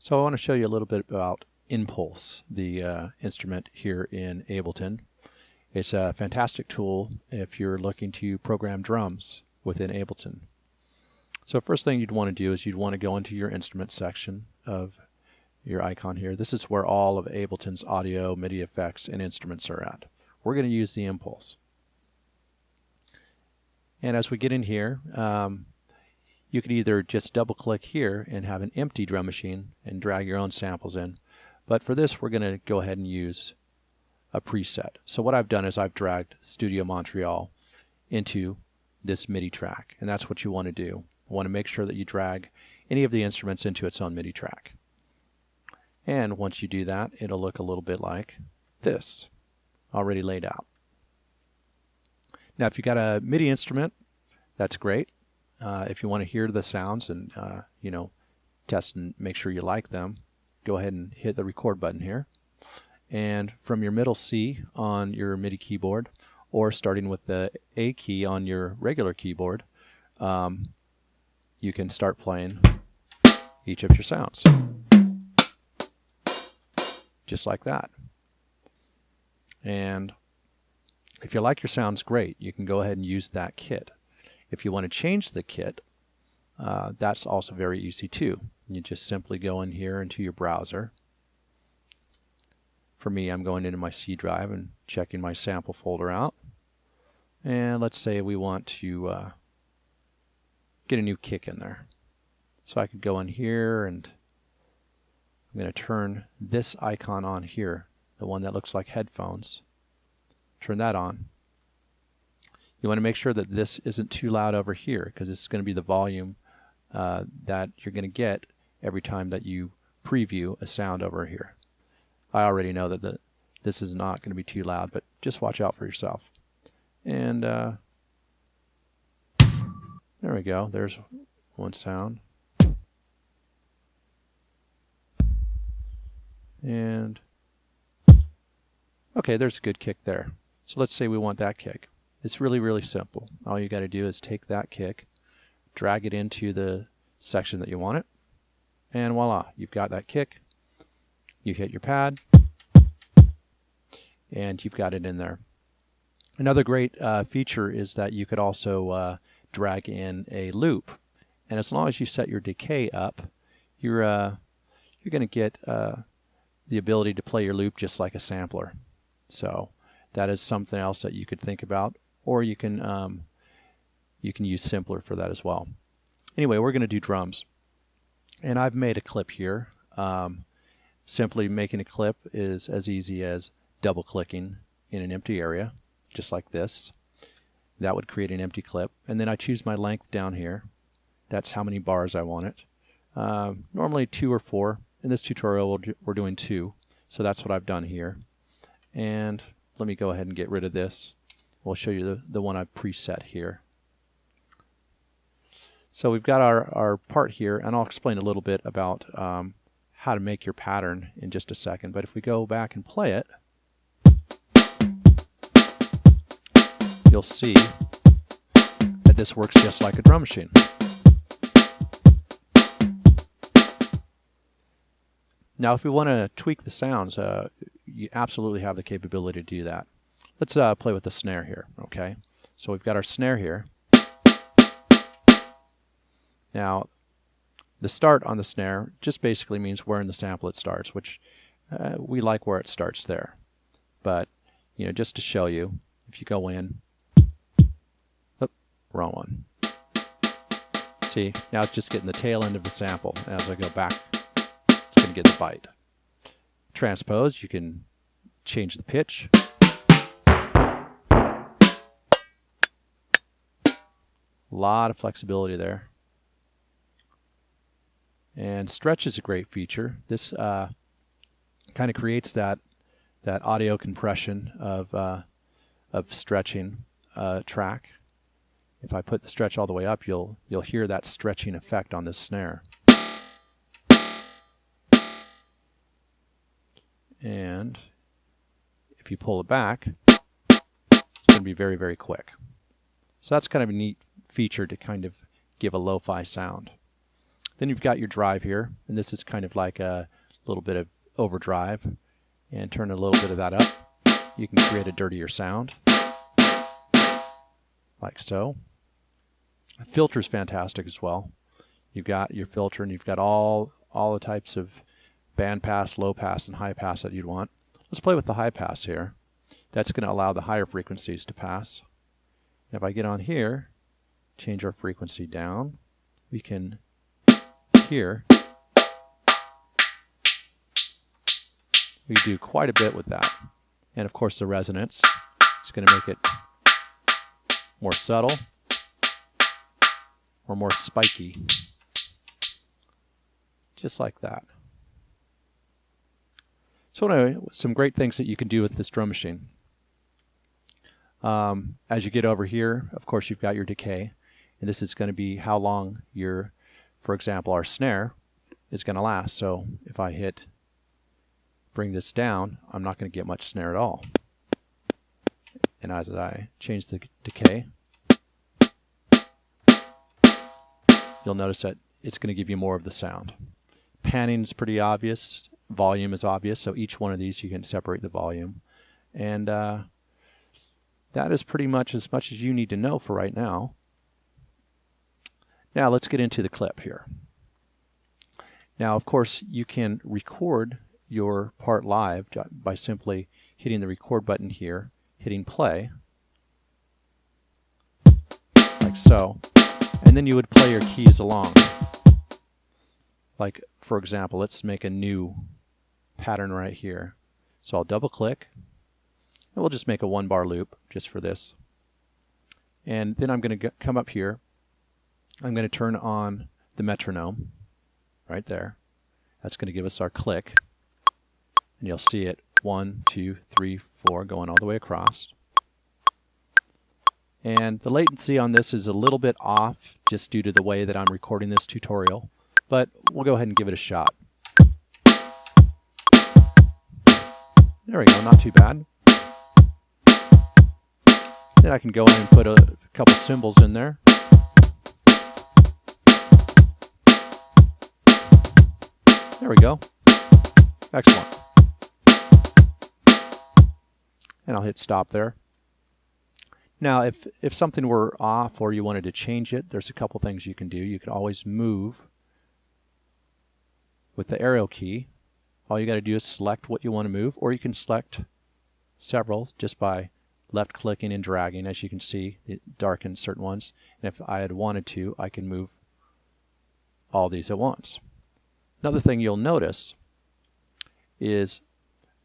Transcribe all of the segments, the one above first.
So I want to show you a little bit about Impulse, the instrument here in Ableton. It's a fantastic tool if you're looking to program drums within Ableton. So first thing you'd want to do is you'd want to go into your instrument section of your icon here. This is where all of Ableton's audio, MIDI effects, and instruments are at. We're going to use the Impulse. And as we get in here, you can either just double click here and have an empty drum machine and drag your own samples in. But for this, we're going to go ahead and use a preset. So what I've done is I've dragged Studio Montreal into this MIDI track, and that's what you want to do. You want to make sure that you drag any of the instruments into its own MIDI track. And once you do that, it'll look a little bit like this, already laid out. Now if you've got a MIDI instrument, that's great. If you want to hear the sounds and test and make sure you like them, go ahead and hit the record button here. And from your middle C on your MIDI keyboard, or starting with the A key on your regular keyboard, you can start playing each of your sounds. Just like that. And if you like your sounds, great. You can go ahead and use that kit. If you want to change the kit, that's also very easy too. You just simply go in here into your browser. For me, I'm going into my C drive and checking my sample folder out. And let's say we want to get a new kick in there. So I could go in here and I'm going to turn this icon on here, the one that looks like headphones. Turn that on. You want to make sure that this isn't too loud over here, because this is going to be the volume that you're going to get every time that you preview a sound over here. I already know that this is not going to be too loud, but just watch out for yourself. And there we go. There's one sound. And okay, there's a good kick there. So let's say we want that kick. It's really, really simple. All you got to do is take that kick, drag it into the section that you want it, and voila, you've got that kick. You hit your pad, and you've got it in there. Another great feature is that you could also drag in a loop, and as long as you set your decay up, you're going to get the ability to play your loop just like a sampler. So that is something else that you could think about, or you can use Simpler for that as well. Anyway, we're going to do drums, and I've made a clip here. Simply making a clip is as easy as double clicking in an empty area, just like this. That would create an empty clip, and then I choose my length down here. That's how many bars I want it. Normally 2 or 4. In this tutorial we're doing 2, so that's what I've done here. And let me go ahead and get rid of this. We'll show you the one I've preset here. So we've got our part here, and I'll explain a little bit about how to make your pattern in just a second. But if we go back and play it, you'll see that this works just like a drum machine. Now if we want to tweak the sounds, you absolutely have the capability to do that. Let's play with the snare here, okay? So we've got our snare here. Now, the start on the snare just basically means where in the sample it starts, which we like where it starts there. But, just to show you, if you go in, oop, wrong one. See, now it's just getting the tail end of the sample. And as I go back, it's going to get the bite. Transpose, you can change the pitch. A lot of flexibility there. And stretch is a great feature. This kind of creates that audio compression of stretching track. If I put the stretch all the way up, you'll hear that stretching effect on this snare. And if you pull it back, it's going to be very, very quick. So that's kind of a neat feature to kind of give a lo-fi sound. Then you've got your drive here, and this is kind of like a little bit of overdrive. And turn a little bit of that up. You can create a dirtier sound, like so. Filter is fantastic as well. You've got your filter, and you've got all the types of band pass, low pass, and high pass that you'd want. Let's play with the high pass here. That's going to allow the higher frequencies to pass. And if I get on here, change our frequency down, we can hear. We do quite a bit with that. And of course the resonance is going to make it more subtle or more spiky. Just like that. So anyway, some great things that you can do with this drum machine. As you get over here, of course you've got your decay. And this is going to be how long your, for example, our snare is going to last. So if I bring this down, I'm not going to get much snare at all. And as I change the decay, you'll notice that it's going to give you more of the sound. Panning is pretty obvious. Volume is obvious. So each one of these you can separate the volume. And that is pretty much as you need to know for right now. Now let's get into the clip here. Now, of course, you can record your part live by simply hitting the record button here, hitting play, like so, and then you would play your keys along. Like, for example, let's make a new pattern right here. So I'll double click, and we'll just make a 1-bar loop just for this. And then I'm going to come up here. I'm going to turn on the metronome right there. That's going to give us our click. And you'll see it 1, 2, 3, 4 going all the way across. And the latency on this is a little bit off just due to the way that I'm recording this tutorial, but we'll go ahead and give it a shot. There we go, not too bad. Then I can go in and put a couple cymbals in there. There we go. Excellent. And I'll hit stop there. Now, if something were off or you wanted to change it, there's a couple things you can do. You can always move with the arrow key. All you got to do is select what you want to move, or you can select several just by left clicking and dragging. As you can see, it darkens certain ones. And if I had wanted to, I can move all these at once. Another thing you'll notice is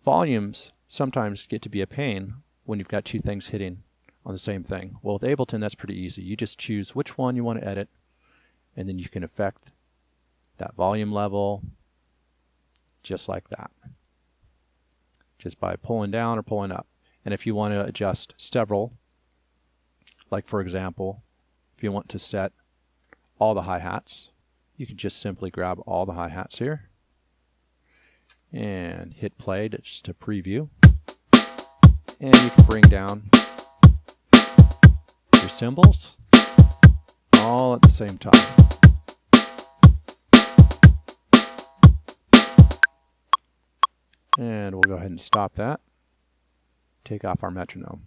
volumes sometimes get to be a pain when you've got two things hitting on the same thing. Well, with Ableton, that's pretty easy. You just choose which one you want to edit, and then you can affect that volume level just like that, just by pulling down or pulling up. And if you want to adjust several, like for example, if you want to set all the hi-hats, you can just simply grab all the hi-hats here and hit play just to preview. And you can bring down your cymbals all at the same time. And we'll go ahead and stop that. Take off our metronome.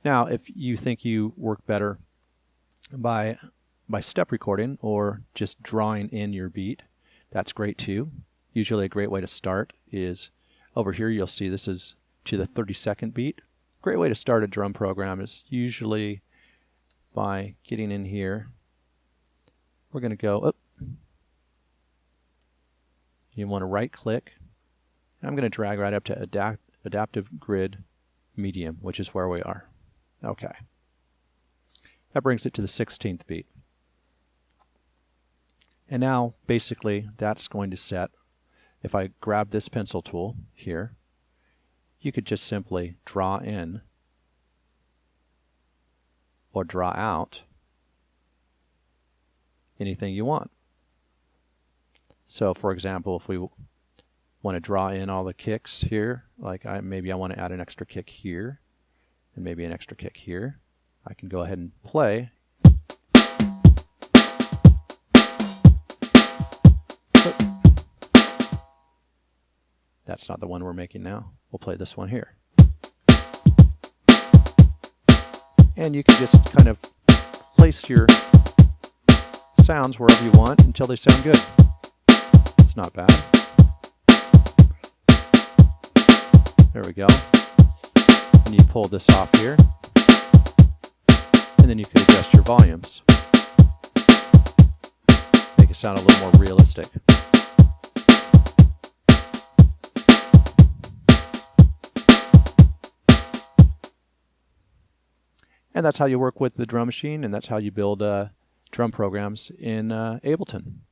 Now, if you think you work better by step recording or just drawing in your beat, that's great too. Usually a great way to start is over here. You'll see this is to the 30-second beat. Great way to start a drum program is usually by getting in here. We're going to go up. You want to right click. I'm going to drag right up to adaptive grid medium, which is where we are. Okay. That brings it to the 16th beat. And now, basically, that's going to set, if I grab this pencil tool here, you could just simply draw in or draw out anything you want. So, for example, if we want to draw in all the kicks here, like maybe I want to add an extra kick here, and maybe an extra kick here, I can go ahead and play. That's not the one we're making now. We'll play this one here. And you can just kind of place your sounds wherever you want until they sound good. It's not bad. There we go. And you pull this off here. And then you can adjust your volumes. Make it sound a little more realistic. And that's how you work with the drum machine, and that's how you build drum programs in Ableton.